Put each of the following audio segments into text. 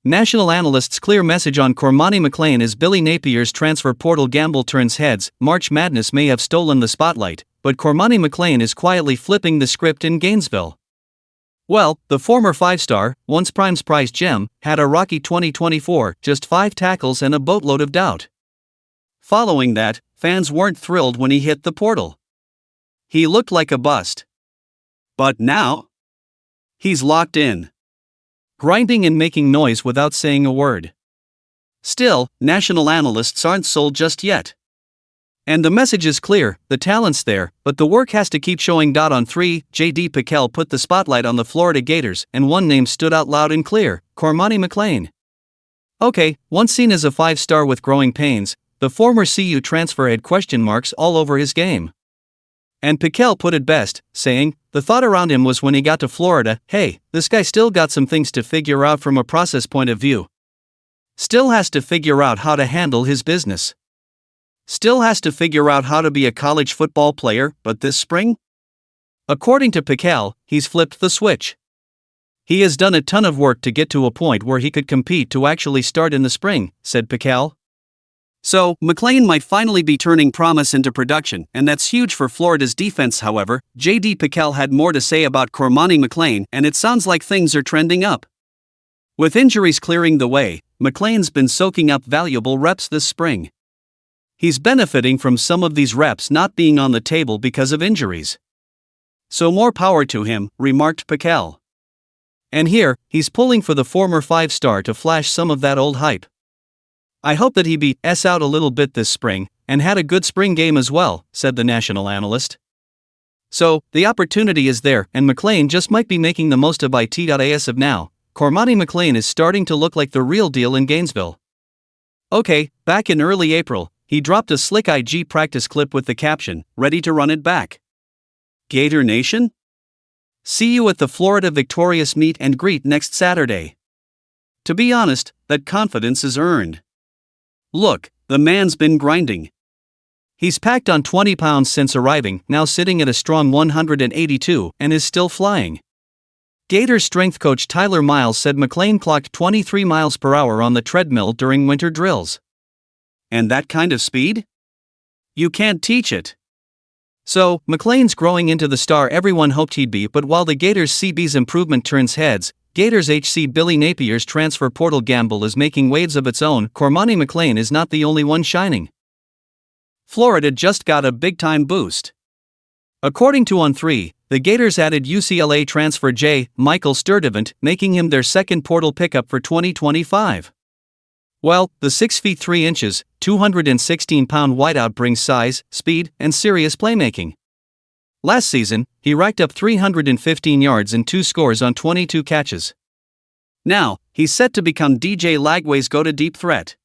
National Analyst's clear message on Cormani McClain is Billy Napier's transfer portal gamble turns heads. March Madness may have stolen the spotlight, but Cormani McClain is quietly flipping the script in Gainesville. Well, the former five-star, once Prime's prized gem, had a rocky 2024, just 5 tackles and a boatload of doubt. Following that, fans weren't thrilled when he hit the portal. He looked like a bust. But now, he's locked in, grinding and making noise without saying a word. Still, national analysts aren't sold just yet. And the message is clear, the talent's there, but the work has to keep showing. On 3, J.D. Pickell put the spotlight on the Florida Gators, and one name stood out loud and clear: Cormani McClain. Okay, once seen as a 5-star with growing pains, the former CU transfer had question marks all over his game. And Pickell put it best, saying, the thought around him was when he got to Florida, hey, this guy still got some things to figure out from a process point of view. Still has to figure out how to handle his business. Still has to figure out how to be a college football player, but this spring? According to Pickell, he's flipped the switch. He has done a ton of work to get to a point where he could compete to actually start in the spring, said Pickell. So, McClain might finally be turning promise into production, and that's huge for Florida's defense. However, J.D. Pickell had more to say about Cormani McClain, and it sounds like things are trending up. With injuries clearing the way, McClain's been soaking up valuable reps this spring. He's benefiting from some of these reps not being on the table because of injuries. So more power to him, remarked Pickell. And here, he's pulling for the former 5-star to flash some of that old hype. I hope that he beats out a little bit this spring, and had a good spring game as well, said the national analyst. So, the opportunity is there, and McClain just might be making the most of it. As of now, Cormani McClain is starting to look like the real deal in Gainesville. Okay, back in early April, he dropped a slick IG practice clip with the caption, ready to run it back. Gator Nation? See you at the Florida Victorious meet and greet next Saturday. To be honest, that confidence is earned. Look, the man's been grinding. He's packed on 20 pounds since arriving, now sitting at a strong 182, and is still flying. Gators strength coach Tyler Miles said McClain clocked 23 miles per hour on the treadmill during winter drills. And that kind of speed? You can't teach it. So, McClain's growing into the star everyone hoped he'd be, but while the Gators CB's improvement turns heads, Gators HC Billy Napier's transfer portal gamble is making waves of its own. Cormani McClain is not the only one shining. Florida just got a big-time boost. According to On 3, the Gators added UCLA transfer J. Michael Sturdivant, making him their second portal pickup for 2025. Well, the 6 feet 3 inches, 216-pound wideout brings size, speed, and serious playmaking. Last season, he racked up 315 yards and 2 scores on 22 catches. Now, he's set to become DJ Lagway's go-to deep threat.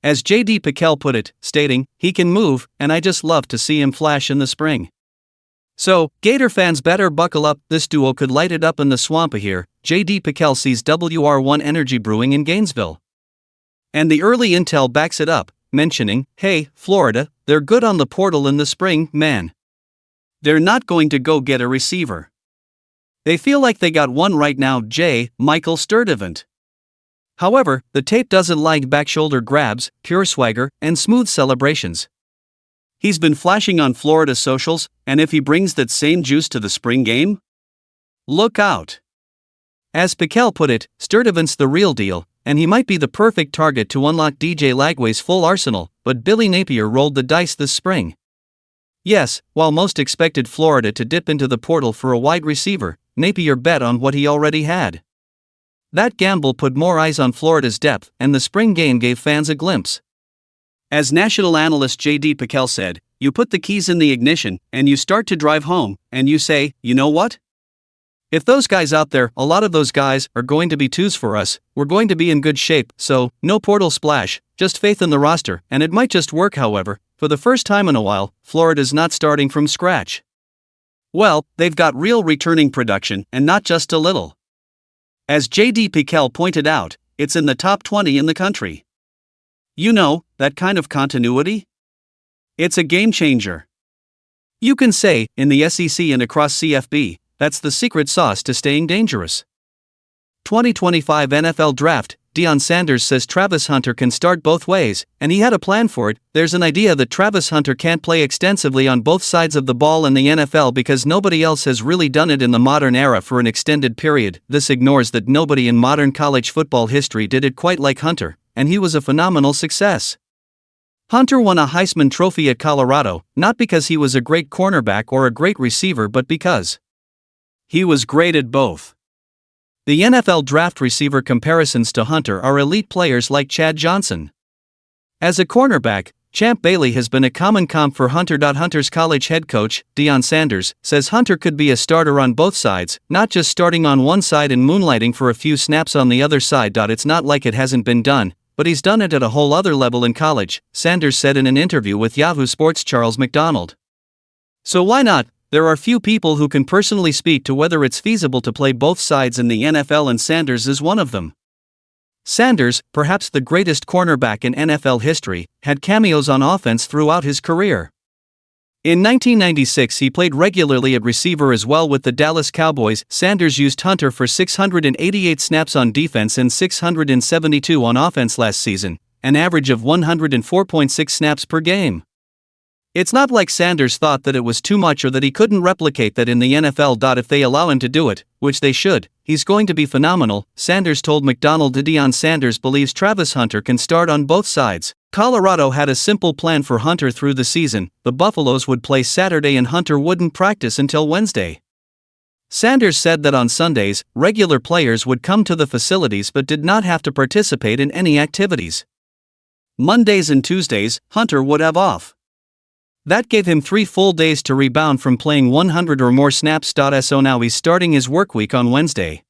As J.D. Pickell put it, stating, he can move, and I just love to see him flash in the spring. So, Gator fans better buckle up, this duo could light it up in the swamp here. J.D. Pickell sees WR1 energy brewing in Gainesville. And the early intel backs it up, mentioning, hey, Florida, they're good on the portal in the spring, man. They're not going to go get a receiver. They feel like they got one right now, J. Michael Sturdivant. However, the tape doesn't like back shoulder grabs, pure swagger, and smooth celebrations. He's been flashing on Florida socials, and if he brings that same juice to the spring game, look out. As Pickell put it, Sturdivant's the real deal, and he might be the perfect target to unlock DJ Lagway's full arsenal, but Billy Napier rolled the dice this spring. Yes, while most expected Florida to dip into the portal for a wide receiver, Napier bet on what he already had. That gamble put more eyes on Florida's depth, and the spring game gave fans a glimpse. As national analyst J.D. Pickell said, you put the keys in the ignition, and you start to drive home, and you say, you know what? If those guys out there, a lot of those guys, are going to be twos for us, we're going to be in good shape. So, no portal splash, just faith in the roster, and it might just work. However, for the first time in a while, Florida's not starting from scratch. Well, they've got real returning production, and not just a little. As J.D. Pickell pointed out, it's in the top 20 in the country. You know, that kind of continuity? It's a game changer. You can say, in the SEC and across CFB, that's the secret sauce to staying dangerous. 2025 NFL Draft, Deion Sanders says Travis Hunter can start both ways, and he had a plan for it. There's an idea that Travis Hunter can't play extensively on both sides of the ball in the NFL because nobody else has really done it in the modern era for an extended period. This ignores that nobody in modern college football history did it quite like Hunter, and he was a phenomenal success. Hunter won a Heisman Trophy at Colorado, not because he was a great cornerback or a great receiver but because he was great at both. The NFL draft receiver comparisons to Hunter are elite players like Chad Johnson. As a cornerback, Champ Bailey has been a common comp for Hunter. Hunter's college head coach, Deion Sanders, says Hunter could be a starter on both sides, not just starting on one side and moonlighting for a few snaps on the other side. It's not like it hasn't been done, but he's done it at a whole other level in college, Sanders said in an interview with Yahoo Sports' Charles McDonald. So why not? There are few people who can personally speak to whether it's feasible to play both sides in the NFL, and Sanders is one of them. Sanders, perhaps the greatest cornerback in NFL history, had cameos on offense throughout his career. In 1996 he played regularly at receiver as well with the Dallas Cowboys. Sanders used Hunter for 688 snaps on defense and 672 on offense last season, an average of 104.6 snaps per game. It's not like Sanders thought that it was too much or that he couldn't replicate that in the NFL. If they allow him to do it, which they should, he's going to be phenomenal, Sanders told McDonald. Deion Sanders believes Travis Hunter can start on both sides. Colorado had a simple plan for Hunter through the season. The Buffaloes would play Saturday and Hunter wouldn't practice until Wednesday. Sanders said that on Sundays, regular players would come to the facilities but did not have to participate in any activities. Mondays and Tuesdays, Hunter would have off. That gave him 3 full days to rebound from playing 100 or more snaps. So now he's starting his work week on Wednesday,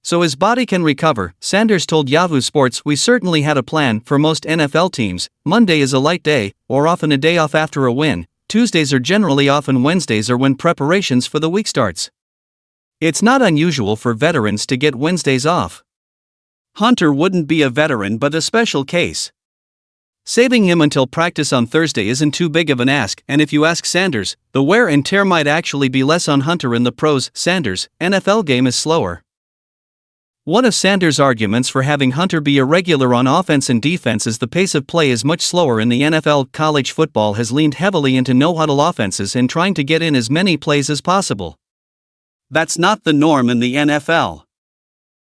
so his body can recover, Sanders told Yahoo Sports. We certainly had a plan. For most NFL teams, Monday is a light day, or often a day off after a win. Tuesdays are generally off and Wednesdays are when preparations for the week starts. It's not unusual for veterans to get Wednesdays off. Hunter wouldn't be a veteran but a special case. Saving him until practice on Thursday isn't too big of an ask, and if you ask Sanders, the wear and tear might actually be less on Hunter in the pros. Sanders' NFL game is slower. One of Sanders' arguments for having Hunter be a regular on offense and defense is the pace of play is much slower in the NFL. College football has leaned heavily into no-huddle offenses and trying to get in as many plays as possible. That's not the norm in the NFL.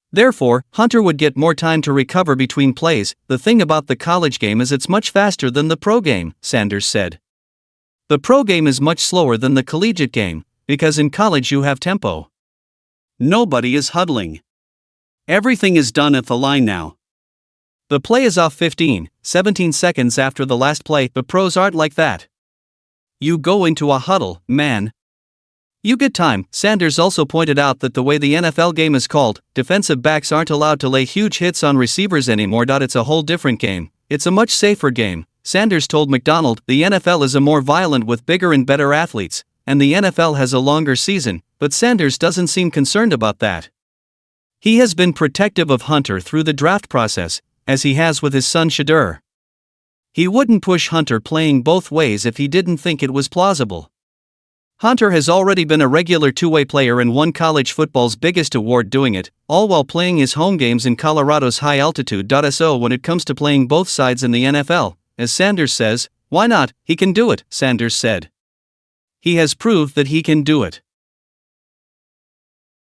Therefore, Hunter would get more time to recover between plays. The thing about the college game is it's much faster than the pro game, Sanders said. The pro game is much slower than the collegiate game, because in college you have tempo. Nobody is huddling. Everything is done at the line now. The play is off 15, 17 seconds after the last play. The pros aren't like that. You go into a huddle, man. You get time. Sanders also pointed out that the way the NFL game is called, defensive backs aren't allowed to lay huge hits on receivers anymore. It's a whole different game. It's a much safer game, Sanders told McDonald. The NFL is a more violent with bigger and better athletes, and the NFL has a longer season, but Sanders doesn't seem concerned about that. He has been protective of Hunter through the draft process, as he has with his son Shadur. He wouldn't push Hunter playing both ways if he didn't think it was plausible. Hunter has already been a regular two-way player and won college football's biggest award doing it, all while playing his home games in Colorado's high altitude. So when it comes to playing both sides in the NFL, as Sanders says, why not? He can do it, Sanders said. He has proved that he can do it.